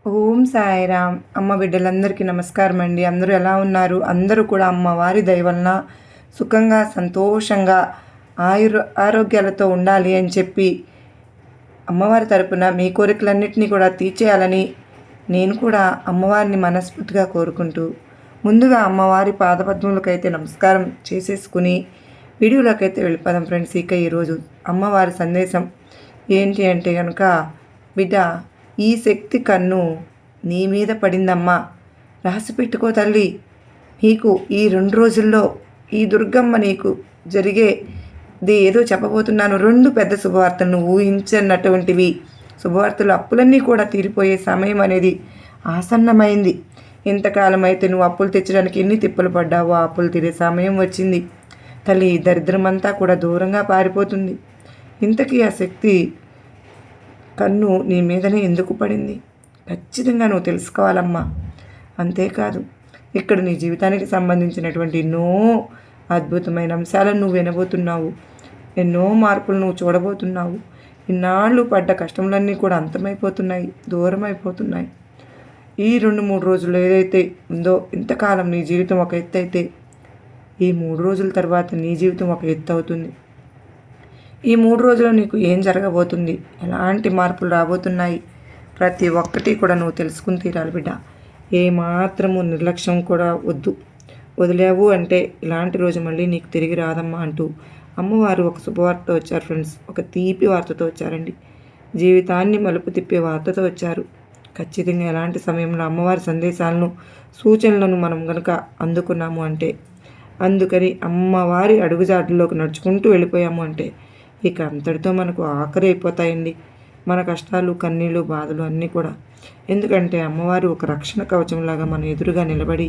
ఓం సాయిరామ్. అమ్మ బిడ్డలందరికీ నమస్కారం అండి. అందరూ ఎలా ఉన్నారు? అందరూ కూడా అమ్మవారి దయ వలన సుఖంగా, సంతోషంగా, ఆరోగ్యాలతో ఉండాలి అని చెప్పి అమ్మవారి తరపున మీ కోరికలన్నింటినీ కూడా తీర్చేయాలని నేను కూడా అమ్మవారిని మనస్ఫూర్తిగా కోరుకుంటూ ముందుగా అమ్మవారి పాదపద్మములకైతే నమస్కారం చేసేసుకుని వీడియోలోకైతే వెళ్ళిపోదాం ఫ్రెండ్స్. ఇక ఈరోజు అమ్మవారి సందేశం ఏంటి అంటే కనుక, బిడ్డ, ఈ శక్తి కన్ను నీ మీద పడిందమ్మా, రాసి పెట్టుకో తల్లి. నీకు ఈ 2 రోజుల్లో ఈ దుర్గమ్మ నీకు జరిగేది ఏదో చెప్పబోతున్నాను. 2 పెద్ద శుభవార్తలు, నువ్వు ఊహించినటువంటివి శుభవార్తలు. అప్పులన్నీ కూడా తీరిపోయే సమయం అనేది ఆసన్నమైంది. ఇంతకాలం అయితే నువ్వు అప్పులు తెచ్చడానికి ఎన్ని తిప్పలు పడ్డావో ఆ అప్పులు తీరే సమయం వచ్చింది తల్లి. దరిద్రమంతా కూడా దూరంగా పారిపోతుంది. ఇంతకీ ఆ శక్తి కన్ను నీ మీదనే ఎందుకు పడింది? ఖచ్చితంగా నువ్వు తెలుసుకోవాలమ్మా. అంతేకాదు, ఇక్కడ నీ జీవితానికి సంబంధించినటువంటి ఎన్నో అద్భుతమైన అంశాలను నువ్వు వినబోతున్నావు. ఎన్నో మార్పులు నువ్వు చూడబోతున్నావు. ఇన్నాళ్ళు పడ్డ కష్టములన్నీ కూడా అంతమైపోతున్నాయి, దూరం అయిపోతున్నాయి. ఈ 2-3 రోజులు ఏదైతే ఉందో, ఇంతకాలం నీ జీవితం ఒక ఎత్తు అయితే, ఈ 3 రోజుల తర్వాత నీ జీవితం ఒక ఎత్తు అవుతుంది. ఈ 3 రోజుల్లో నీకు ఏం జరగబోతుంది, ఎలాంటి మార్పులు రాబోతున్నాయి, ప్రతి ఒక్కటి కూడా నువ్వు తెలుసుకుని తీరాలి బిడ్డ. ఏమాత్రము నిర్లక్ష్యం కూడా వద్దు. వదిలేవు అంటే ఇలాంటి రోజు మళ్ళీ నీకు తిరిగి రాదమ్మా అంటూ అమ్మవారు ఒక శుభవార్తతో వచ్చారు ఫ్రెండ్స్. ఒక తీపి వార్తతో వచ్చారండి. జీవితాన్ని మలుపు తిప్పే వార్తతో వచ్చారు. ఖచ్చితంగా ఎలాంటి సమయంలో అమ్మవారి సందేశాలను, సూచనలను మనం కనుక అందుకున్నాము అంటే, అందుకని అమ్మవారి అడుగుజాడల్లోకి నడుచుకుంటూ వెళ్ళిపోయాము అంటే ఇక అంతటితో మనకు ఆఖరి అయిపోతాయండి మన కష్టాలు, కన్నీళ్ళు, బాధలు అన్నీ కూడా. ఎందుకంటే అమ్మవారు ఒక రక్షణ కవచంలాగా మన ఎదురుగా నిలబడి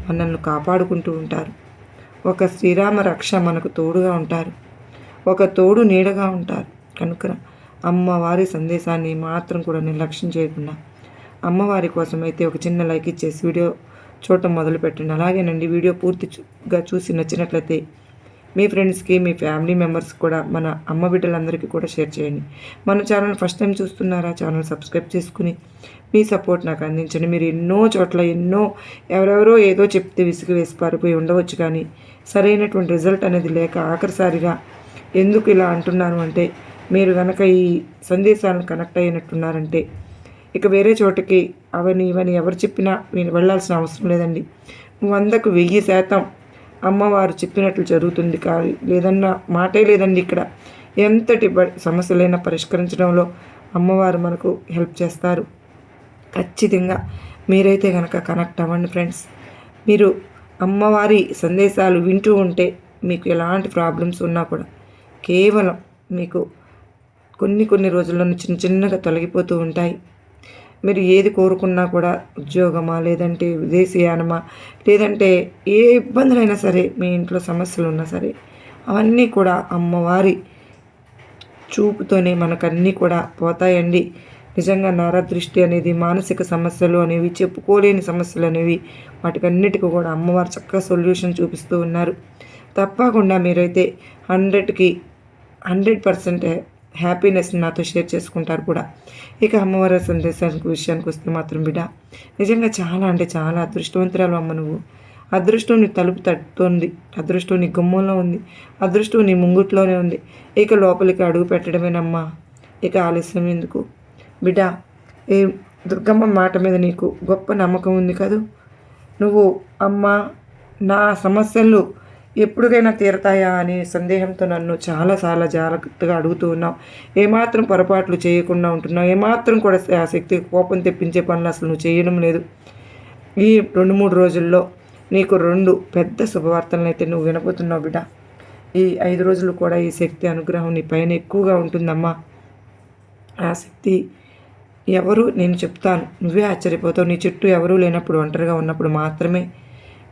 మనల్ని కాపాడుకుంటూ ఉంటారు. ఒక శ్రీరామ రక్ష మనకు తోడుగా ఉంటారు. ఒక తోడు నీడగా ఉంటారు. కనుక అమ్మవారి సందేశాన్ని మాత్రం కూడా నిర్లక్ష్యం చేయకుండా అమ్మవారి కోసం అయితే ఒక చిన్న లైక్ ఇచ్చేసి వీడియో చూడటం మొదలు పెట్టండి. అలాగేనండి, వీడియో పూర్తిగా చూసి నచ్చినట్లయితే మీ ఫ్రెండ్స్కి, మీ ఫ్యామిలీ మెంబర్స్ కూడా, మన అమ్మ బిడ్డలందరికీ కూడా షేర్ చేయండి. మన ఛానల్ ఫస్ట్ టైం చూస్తున్నారా? ఛానల్ సబ్స్క్రైబ్ చేసుకుని మీ సపోర్ట్ నాకు అందించండి. మీరు ఎన్నో చోట్ల ఎవరెవరో ఏదో చెప్తే విసిగి వేసి పారిపోయి ఉండవచ్చు, కానీ సరైనటువంటి రిజల్ట్ అనేది లేక ఆఖరిసారిగా ఎందుకు ఇలా అంటున్నాను అంటే, మీరు కనుక ఈ సందేశాలను కనెక్ట్ అయినట్టున్నారంటే ఇక వేరే చోటకి అవని ఇవని ఎవరు చెప్పినా మీరు వెళ్ళాల్సిన అవసరం లేదండి. 100కు 1000% అమ్మవారు చెప్పినట్లు జరుగుతుంది. లేదన్న మాటే లేదండి. ఇక్కడ ఎంతటి సమస్యలైనా పరిష్కరించడంలో అమ్మవారు మనకు హెల్ప్ చేస్తారు. ఖచ్చితంగా మీరైతే కనుక కనెక్ట్ అవ్వండి ఫ్రెండ్స్. మీరు అమ్మవారి సందేశాలు వింటూ ఉంటే మీకు ఎలాంటి ప్రాబ్లమ్స్ ఉన్నా కూడా కేవలం మీకు కొన్ని రోజుల్లో చిన్నగా తొలగిపోతూ ఉంటాయి. మీరు ఏది కోరుకున్నా కూడా, ఉద్యోగమా, లేదంటే విదేశీయానమా, లేదంటే ఏ ఇబ్బందులైనా సరే, మీ ఇంట్లో సమస్యలు ఉన్నా సరే, అవన్నీ కూడా అమ్మవారి చూపుతోనే మనకన్నీ కూడా పోతాయండి. నిజంగా నరదృష్టి అనేది, మానసిక సమస్యలు అనేవి, చెప్పుకోలేని సమస్యలు అనేవి, వాటికన్నిటికీ కూడా అమ్మవారు చక్కగా సొల్యూషన్ చూపిస్తూ ఉన్నారు. తప్పకుండా మీరైతే 100కి 100% హ్యాపీనెస్ని నాతో షేర్ చేసుకుంటారు కూడా. ఇక అమ్మవారి సందేశానికి విషయానికి వస్తే మాత్రం బిడ్డ, నిజంగా చాలా అంటే చాలా అదృష్టవంతురాలు అమ్మ నువ్వు. అదృష్టం నీ తలుపు తట్టుతోంది. అదృష్టం నీ గుమ్మంలో ఉంది. అదృష్టం నీ ముంగుట్లోనే ఉంది. ఇక లోపలికి అడుగు పెట్టడమేనమ్మా. ఇక ఆలస్యం ఎందుకు బిడ్డ? ఈ దుర్గమ్మ మాట మీద నీకు గొప్ప నమ్మకం ఉంది కదూ. నువ్వు అమ్మ, నా సమస్యలు ఎప్పటికైనా తీరతాయా అనే సందేహంతో నన్ను చాలా జాగ్రత్తగా అడుగుతూ ఉన్నావు. ఏమాత్రం పొరపాట్లు చేయకుండా ఉంటున్నావు. ఏమాత్రం కూడా ఆ శక్తి కోపం తెప్పించే పనులు అసలు నువ్వు చేయడం లేదు. ఈ 2-3 రోజుల్లో నీకు 2 పెద్ద శుభవార్తలను అయితే నువ్వు వినబోతున్నావు బిడ్డ. ఈ 5 రోజులు కూడా ఈ శక్తి అనుగ్రహం నీ పైన ఎక్కువగా ఉంటుందమ్మా. ఆ శక్తి ఎవరు, నేను చెప్తాను, నువ్వే ఆశ్చర్యపోతావు. నీ చుట్టూ ఎవరూ లేనప్పుడు, ఒంటరిగా ఉన్నప్పుడు మాత్రమే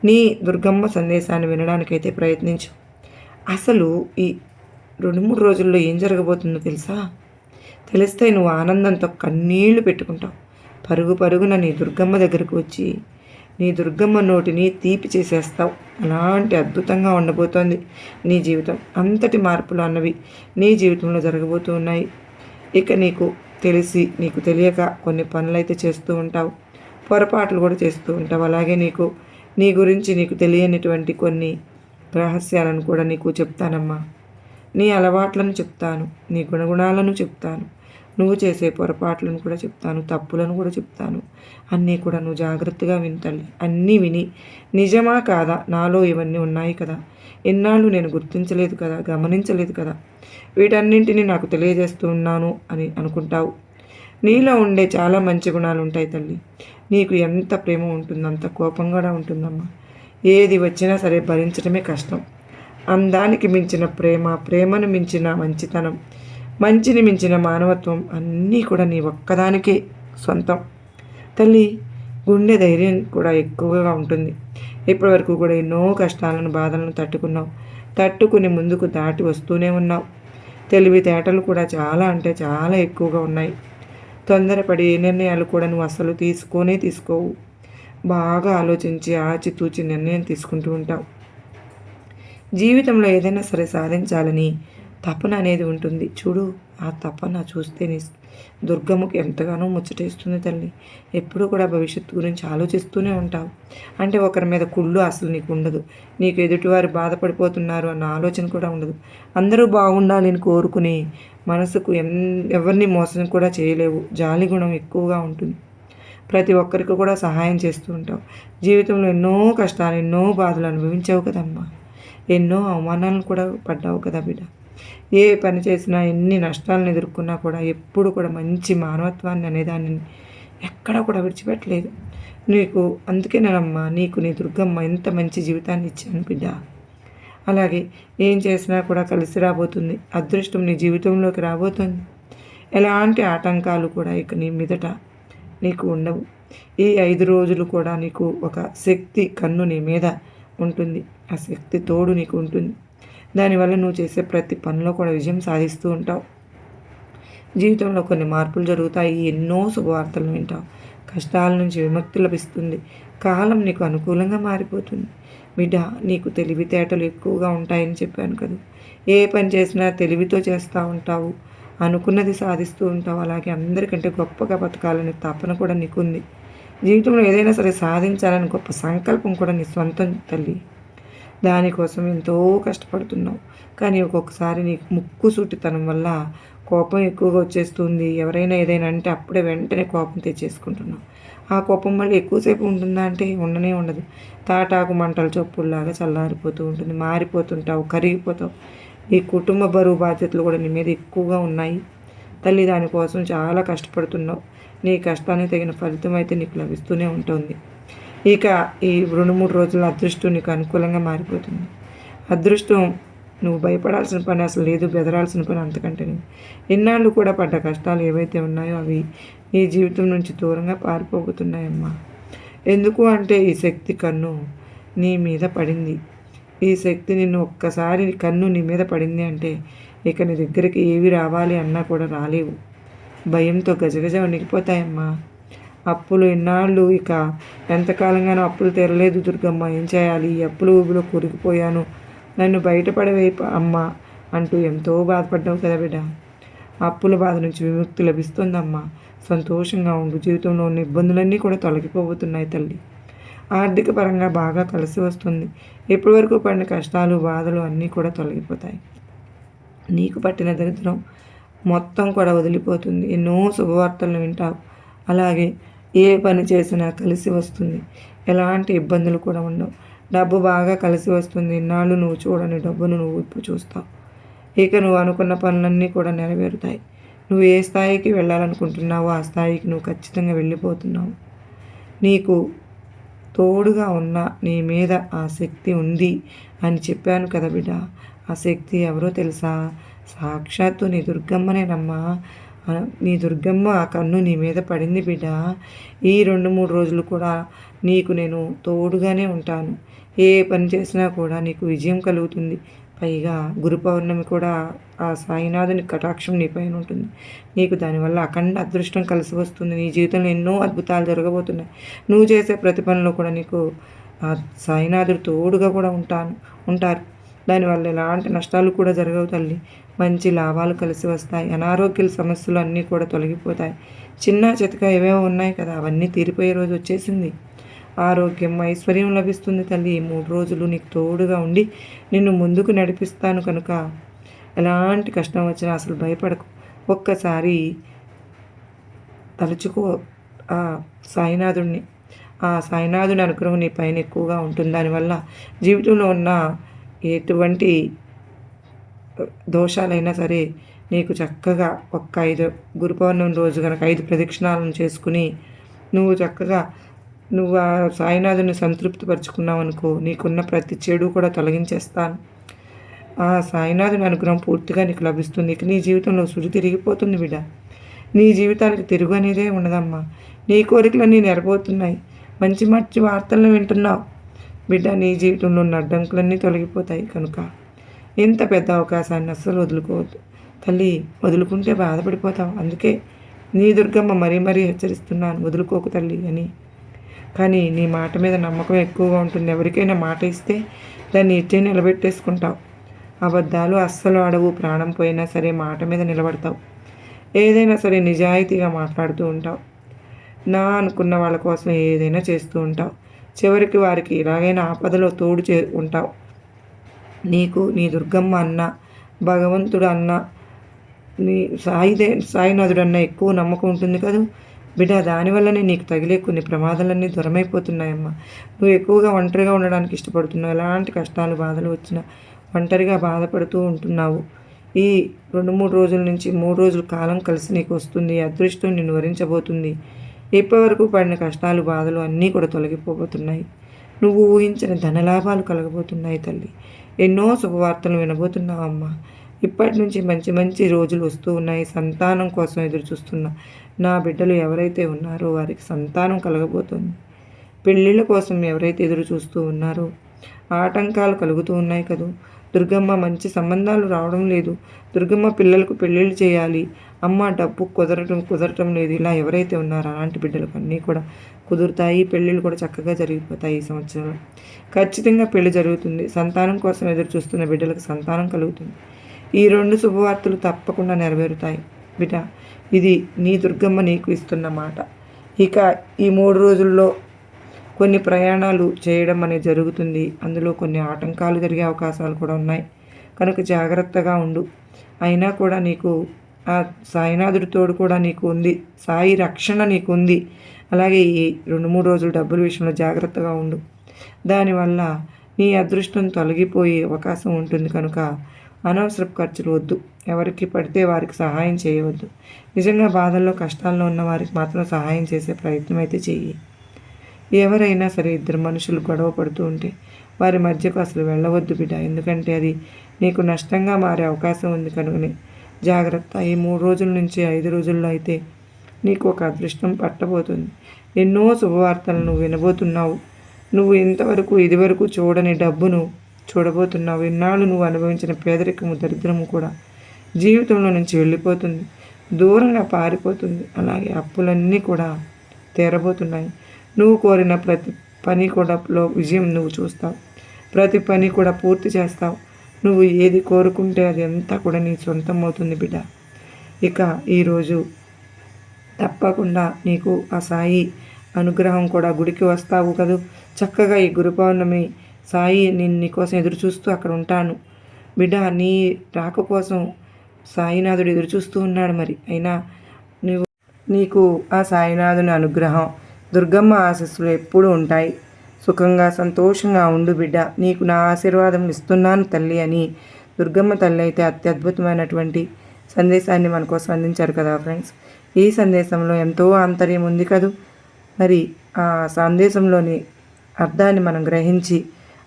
నీ దుర్గమ్మ సందేశాన్ని వినడానికైతే ప్రయత్నించు. అసలు ఈ 2-3 రోజుల్లో ఏం జరగబోతుందో తెలుసా? తెలిస్తే నువ్వు ఆనందంతో కన్నీళ్లు పెట్టుకుంటావు. పరుగున నీ దుర్గమ్మ దగ్గరకు వచ్చి నీ దుర్గమ్మ నోటిని తీపి చేసేస్తావు. అలాంటి అద్భుతంగా ఉండబోతోంది నీ జీవితం. అంతటి మార్పులు అన్నవి నీ జీవితంలో జరగబోతూ ఉన్నాయి. ఇక నీకు తెలిసి నీకు తెలియక కొన్ని పనులైతే చేస్తూ ఉంటావు, పొరపాట్లు కూడా చేస్తూ ఉంటావు. అలాగే నీ గురించి నీకు తెలియనిటువంటి కొన్ని రహస్యాలను కూడా నీకు చెప్తానమ్మా. నీ అలవాట్లను చెప్తాను, నీ గుణగుణాలను చెప్తాను, నువ్వు చేసే పొరపాట్లను కూడా చెప్తాను, తప్పులను కూడా చెప్తాను. అన్నీ కూడా నువ్వు జాగ్రత్తగా వింటల్లి. అన్నీ విని నిజమా కాదా, నాలో ఇవన్నీ ఉన్నాయి కదా, ఎన్నాళ్ళు నేను గుర్తించలేదు కదా, గమనించలేదు కదా, వీటన్నింటినీ నాకు తెలియజేస్తూ ఉన్నాను అని అనుకుంటావు. నీలో ఉండే చాలా మంచి గుణాలు ఉంటాయి తల్లి. నీకు ఎంత ప్రేమ ఉంటుందో అంత కోపం కూడా ఉంటుందమ్మా. ఏది వచ్చినా సరే భరించడమే కష్టం. అందానికి మించిన ప్రేమ, ప్రేమను మించిన మంచితనం, మంచిని మించిన మానవత్వం అన్నీ కూడా నీ ఒక్కదానికే సొంతం తల్లి. గుండె ధైర్యం కూడా ఎక్కువగా ఉంటుంది. ఇప్పటివరకు కూడా ఎన్నో కష్టాలను, బాధలను తట్టుకుని ముందుకు దాటి వస్తూనే ఉన్నావు. తెలివితేటలు కూడా చాలా అంటే చాలా ఎక్కువగా ఉన్నాయి. తొందరపడి ఏ నిర్ణయాలు కూడా నువ్వు అసలు తీసుకోవు. బాగా ఆలోచించి ఆచితూచి నిర్ణయం తీసుకుంటూ ఉంటావు. జీవితంలో ఏదైనా సరే సాధించాలని తపన అనేది ఉంటుంది చూడు. ఆ తపన చూస్తే నీ దుర్గమ్మకి ఎంతగానో ముచ్చటేస్తుంది తల్లి. ఎప్పుడూ కూడా భవిష్యత్తు గురించి ఆలోచిస్తూనే ఉంటావు. అంటే ఒకరి మీద కుళ్ళు అసలు నీకు ఉండదు. నీకు ఎదుటివారు బాధపడిపోతున్నారు అన్న ఆలోచన కూడా ఉండదు. అందరూ బాగుండాలి అని కోరుకుని మనసుకు ఎవరిని మోసం కూడా చేయలేవు. జాలి గుణం ఎక్కువగా ఉంటుంది. ప్రతి ఒక్కరికి కూడా సహాయం చేస్తూ ఉంటావు. జీవితంలో ఎన్నో కష్టాలు, ఎన్నో బాధలు అనుభవించావు కదమ్మా. ఎన్నో అవమానాలను కూడా పడ్డావు కదా బిడ్డ. ఏ పని చేసినా, ఎన్ని నష్టాలను ఎదుర్కొన్నా కూడా ఎప్పుడు కూడా మంచి మానవత్వాన్ని అనేదాన్ని ఎక్కడా కూడా విడిచిపెట్టలేదు నీకు. అందుకేనమ్మా నీకు నీ దుర్గమ్మ ఎంత మంచి జీవితాన్ని ఇచ్చాను బిడ్డ. అలాగే ఏం చేసినా కూడా కలిసి రాబోతుంది. అదృష్టం నీ జీవితంలోకి రాబోతుంది. ఎలాంటి ఆటంకాలు కూడా ఇక నీ మీదట నీకు ఉండవు. ఈ 5 రోజులు కూడా నీకు ఒక శక్తి కన్ను నీ మీద ఉంటుంది. ఆ శక్తి తోడు నీకు ఉంటుంది. దానివల్ల నువ్వు చేసే ప్రతి పనిలో కూడా విజయం సాధిస్తూ ఉంటావు. జీవితంలో కొన్ని మార్పులు జరుగుతాయి. ఎన్నో శుభవార్తలను వింటావు. కష్టాల నుంచి విముక్తి లభిస్తుంది. కాలం నీకు అనుకూలంగా మారిపోతుంది. బిడ్డ, నీకు తెలివితేటలు ఎక్కువగా ఉంటాయని చెప్పాను కదా. ఏ పని చేసినా తెలివితో చేస్తూ ఉంటావు. అనుకున్నది సాధిస్తూ ఉంటావు. అలాగే అందరికంటే గొప్పగా బతకాలనే తపన కూడా నీకుంది. జీవితంలో ఏదైనా సరే సాధించాలని గొప్ప సంకల్పం కూడా నీ సొంతం తల్లి. దానికోసం ఎంతో కష్టపడుతున్నావు. కానీ ఒక్కొక్కసారి నీకు ముక్కుసూటితనం వల్ల కోపం ఎక్కువగా వచ్చేస్తుంది. ఎవరైనా ఏదైనా అంటే అప్పుడే వెంటనే కోపం తెచ్చేసుకుంటున్నావు. ఆ కోపం మళ్ళీ ఎక్కువసేపు ఉంటుందా అంటే ఉండనే ఉండదు. తాటాకు మంటల చొప్పుల్లాగా చల్లారిపోతూ ఉంటుంది. మారిపోతుంటావు, కరిగిపోతావు. ఈ కుటుంబ బరువు బాధ్యతలు కూడా నీ మీద ఎక్కువగా ఉన్నాయి తల్లి. దానికోసం చాలా కష్టపడుతున్నావు. నీ కష్టానికి తగిన ఫలితం అయితే నీకు లభిస్తూనే ఉంటుంది. ఇక ఈ 2-3 రోజుల అదృష్టం నీకు అనుకూలంగా మారిపోతుంది. అదృష్టం నువ్వు భయపడాల్సిన పని అసలు లేదు, బెదరాల్సిన పని అంతకంటే లేదు. ఇన్నాళ్ళు కూడా పడ్డ కష్టాలు ఏవైతే ఉన్నాయో అవి నీ జీవితం నుంచి దూరంగా పారిపోతున్నాయమ్మా. ఎందుకు అంటే ఈ శక్తి కన్ను నీ మీద పడింది. ఈ శక్తి నిన్ను ఒక్కసారి కన్ను నీ మీద పడింది అంటే ఇక నీ దగ్గరికి ఏవి రావాలి అన్నా కూడా రాలేవు. భయంతో గజగజ వణికిపోతాయమ్మా. అప్పులు ఎన్నాళ్ళు, ఇక ఎంతకాలంగానో అప్పులు తెరలేదు దుర్గమ్మ. ఏం చేయాలి? ఈ అప్పుల ఊబిలో కూరుకుపోయాను, నన్ను బయటపడవే అమ్మ అంటూ ఎంతో బాధపడ్డావు కదా బిడ్డ. అప్పుల బాధ నుంచి విముక్తి లభిస్తుందమ్మా. సంతోషంగా ఉండు. జీవితంలో ఉన్న ఇబ్బందులన్నీ కూడా తొలగిపోబోతున్నాయి తల్లి. ఆర్థిక పరంగా బాగా కలిసి వస్తుంది. ఇప్పటివరకు పడిన కష్టాలు, బాధలు అన్నీ కూడా తొలగిపోతాయి. నీకు పట్టిన దరిద్రం మొత్తం కూడా వదిలిపోతుంది. ఎన్నో శుభవార్తలను వింటావు. అలాగే ఏ పని చేసినా కలిసి వస్తుంది. ఎలాంటి ఇబ్బందులు కూడా ఉండవు. డబ్బు బాగా కలిసి వస్తుంది. ఇన్నాళ్ళు నువ్వు చూడని డబ్బును నువ్వు ఇప్పుడు చూస్తావు. ఇక నువ్వు అనుకున్న పనులన్నీ కూడా నెరవేరుతాయి. నువ్వు ఏ స్థాయికి వెళ్ళాలనుకుంటున్నావో ఆ స్థాయికి నువ్వు ఖచ్చితంగా వెళ్ళిపోతున్నావు. నీకు తోడుగా ఉన్న నీ మీద ఆ శక్తి ఉంది అని చెప్పాను కదా బిడ్డ. ఆ శక్తి ఎవరో తెలుసా? సాక్షాత్తు నీ దుర్గమ్మనేనమ్మా. నీ దుర్గమ్మ ఆ కన్ను నీ మీద పడింది బిడ్డ. ఈ 2-3 రోజులు కూడా నీకు నేను తోడుగానే ఉంటాను. ఏ పని చేసినా కూడా నీకు విజయం కలుగుతుంది. పైగా గురు పౌర్ణమి కూడా ఆ సాయినాథుని కటాక్షం నీ పైన ఉంటుంది. నీకు దానివల్ల అఖండ అదృష్టం కలిసి వస్తుంది. నీ జీవితంలో ఎన్నో అద్భుతాలు జరగబోతున్నాయి. నువ్వు చేసే ప్రతి పనిలో కూడా నీకు ఆ సాయినాథుడు తోడుగా కూడా ఉంటారు. దానివల్ల ఎలాంటి నష్టాలు కూడా జరగవు తల్లి. మంచి లాభాలు కలిసి వస్తాయి. అనారోగ్య సమస్యలు అన్నీ కూడా తొలగిపోతాయి. చిన్న చితక ఏవేవో ఉన్నాయి కదా, అవన్నీ తీరిపోయే రోజు వచ్చేసింది. ఆరోగ్యం, ఐశ్వర్యం లభిస్తుంది తల్లి. ఈ 3 రోజులు నీకు తోడుగా ఉండి నిన్ను ముందుకు నడిపిస్తాను కనుక ఎలాంటి కష్టం వచ్చినా అసలు భయపడకు. ఒక్కసారి తలుచుకో ఆ సాయినాథుడిని. ఆ సాయినాథుని అనుగ్రహం నీ పైన ఎక్కువగా ఉంటుంది. దానివల్ల జీవితంలో ఉన్న ఎటువంటి దోషాలైనా సరే నీకు చక్కగా 5 గురు పౌర్ణమి రోజు కనుక 5 ప్రదక్షిణాలను చేసుకుని నువ్వు చక్కగా ఆ సాయినాథుని సంతృప్తిపరుచుకున్నావు అనుకో, నీకున్న ప్రతి చెడు కూడా తొలగించేస్తాను. ఆ సాయినాథుని అనుగ్రహం పూర్తిగా నీకు లభిస్తుంది. ఇక నీ జీవితంలో సుడి తిరిగిపోతుంది బిడ్డ. నీ జీవితానికి తిరుగు అనేదే ఉండదమ్మా. నీ కోరికలన్నీ నెరవేరుతున్నాయి. మంచి మంచి వార్తలను వింటున్నావు బిడ్డ. నీ జీవితంలో ఉన్న అడ్డంకులన్నీ తొలగిపోతాయి కనుక ఇంత పెద్ద అవకాశాన్ని అస్సలు వదులుకోవద్దు తల్లి. వదులుకుంటే బాధపడిపోతావు. అందుకే నీ దుర్గమ్మ మరీ మరీ హెచ్చరిస్తున్నాను, వదులుకోకు తల్లి అని. కానీ నీ మాట మీద నమ్మకం ఎక్కువగా ఉంటుంది. ఎవరికైనా మాట ఇస్తే దాన్ని ఇట్టే నిలబెట్టేసుకుంటావు. అబద్ధాలు అస్సలు ఆడవు. ప్రాణం పోయినా సరే మాట మీద నిలబడతావు. ఏదైనా సరే నిజాయితీగా మాట్లాడుతూ ఉంటావు. నా అనుకున్న వాళ్ళ కోసం ఏదైనా చేస్తూ ఉంటావు. చివరికి వారికి ఎలాగైనా ఆపదలో తోడు ఉంటావు. నీకు నీ దుర్గమ్మ అన్న, భగవంతుడు అన్న, నీ సాయినాథుడు అన్న ఎక్కువ నమ్మకం ఉంటుంది కదా బిడ్డ. దానివల్లనే నీకు తగిలే కొన్ని ప్రమాదాలన్నీ దూరమైపోతున్నాయమ్మా. నువ్వు ఎక్కువగా ఒంటరిగా ఉండడానికి ఇష్టపడుతున్నావు. ఎలాంటి కష్టాలు బాధలు వచ్చినా ఒంటరిగా బాధపడుతూ ఉంటున్నావు. ఈ 2-3 రోజుల నుంచి 3 రోజుల కాలం కలిసి నీకు వస్తుంది. అదృష్టం నిన్ను వరించబోతుంది. ఇప్పటివరకు పడిన కష్టాలు బాధలు అన్నీ కూడా తొలగిపోబోతున్నాయి. నువ్వు ఊహించిన ధనలాభాలు కలగబోతున్నాయి తల్లి. ఎన్నో శుభవార్తలు వినబోతున్నావమ్మా. ఇప్పటి నుంచి మంచి మంచి రోజులు వస్తూ ఉన్నాయి. సంతానం కోసం ఎదురు చూస్తున్న నా బిడ్డలు ఎవరైతే ఉన్నారో వారికి సంతానం కలగబోతుంది. పెళ్ళిళ్ళ కోసం ఎవరైతే ఎదురు చూస్తూ ఉన్నారో ఆటంకాలు కలుగుతూ ఉన్నాయి కదా. దుర్గమ్మ మంచి సంబంధాలు రావడం లేదు. దుర్గమ్మ పిల్లలకు పెళ్ళిళ్ళు చేయాలి, అమ్మ డబ్బు కుదరటం లేదు. ఇలా ఎవరైతే ఉన్నారో అలాంటి బిడ్డలకు అన్నీ కూడా కుదురుతాయి. పెళ్ళిళ్ళు కూడా చక్కగా జరిగిపోతాయి. ఈ సంవత్సరంలో ఖచ్చితంగా పెళ్లి జరుగుతుంది. సంతానం కోసం ఎదురు చూస్తున్న బిడ్డలకు సంతానం కలుగుతుంది. ఈ 2 శుభవార్తలు తప్పకుండా నెరవేరుతాయి బిడ్డ. ఇది నీ దుర్గమ్మ నీకు ఇస్తున్న మాట. ఇక ఈ 3 రోజుల్లో కొన్ని ప్రయాణాలు చేయడం అనేది జరుగుతుంది. అందులో కొన్ని ఆటంకాలు జరిగే అవకాశాలు కూడా ఉన్నాయి కనుక జాగ్రత్తగా ఉండు. అయినా కూడా నీకు ఆ సాయినాథుడి తోడు కూడా నీకు ఉంది. సాయి రక్షణ నీకు ఉంది. అలాగే ఈ 2-3 రోజులు డబ్బుల విషయంలో జాగ్రత్తగా ఉండు. దానివల్ల నీ అదృష్టం తొలగిపోయే అవకాశం ఉంటుంది కనుక అనవసరపు ఖర్చులు వద్దు. ఎవరికి పడితే వారికి సహాయం చేయవద్దు. నిజంగా బాధల్లో కష్టాల్లో ఉన్న వారికి మాత్రం సహాయం చేసే ప్రయత్నం అయితే చెయ్యి. ఎవరైనా సరే 2 మనుషులు గొడవ పడుతూ ఉంటే వారి మధ్యకు అసలు వెళ్ళవద్దు బిడ్డ. ఎందుకంటే అది నీకు నష్టంగా మారే అవకాశం ఉంది కనుకనే జాగ్రత్త. ఈ 3 రోజుల నుంచి 5 రోజుల్లో అయితే నీకు ఒక అదృష్టం పట్టబోతుంది. ఎన్నో శుభవార్తలను వినబోతున్నావు. నువ్వు ఇంతవరకు ఇదివరకు చూడని డబ్బును చూడబోతున్నావు. ఇన్నాళ్ళు నువ్వు అనుభవించిన పేదరికము, దరిద్రము కూడా జీవితంలో నుంచి వెళ్ళిపోతుంది, దూరంగా పారిపోతుంది. అలాగే అప్పులన్నీ కూడా తీరబోతున్నాయి. నువ్వు కోరిన ప్రతి పని కూడా విజయం నువ్వు చూస్తావు. ప్రతి పని కూడా పూర్తి చేస్తావు. నువ్వు ఏది కోరుకుంటే అది అంతా కూడా నీ సొంతం అవుతుంది బిడ్డ. ఇక ఈరోజు తప్పకుండా నీకు ఆ సాయి అనుగ్రహం కూడా గుడికి వస్తావు కదూ. చక్కగా ఈ గురు పౌర్ణమి సాయి నేను నీకోసం ఎదురు చూస్తూ అక్కడ ఉంటాను బిడ్డ. నీ రాక కోసం సాయినాథుడు ఎదురు చూస్తూ ఉన్నాడు. మరి అయినా నీకు ఆ సాయినాథుని అనుగ్రహం, దుర్గమ్మ ఆశీస్సులు ఎప్పుడూ ఉంటాయి. సుఖంగా సంతోషంగా ఉండు బిడ్డ. నీకు నా ఆశీర్వాదం ఇస్తున్నాను తల్లి అని దుర్గమ్మ తల్లి అయితే అత్యద్భుతమైనటువంటి సందేశాన్ని మన కోసం అందించారు కదా ఫ్రెండ్స్. ఈ సందేశంలో ఎంతో ఆంతర్యం ఉంది కదూ. మరి ఆ సందేశంలోని అర్థాన్ని మనం గ్రహించి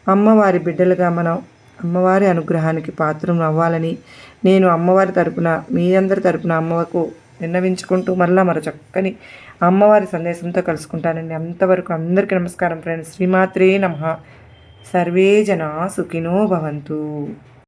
అమ్మవారి బిడ్డలుగా మనం అమ్మవారి అనుగ్రహానికి పాత్రం అవ్వాలని నేను అమ్మవారి తరపున, మీ అందరి తరపున అమ్మకు విన్నవించుకుంటూ మరో చక్కని అమ్మవారి సందేశంతో కలుసుకుంటానండి. అంతవరకు అందరికీ నమస్కారం ఫ్రెండ్స్. శ్రీమాత్రే నమః. సర్వే జనా సుఖినో భవంతు.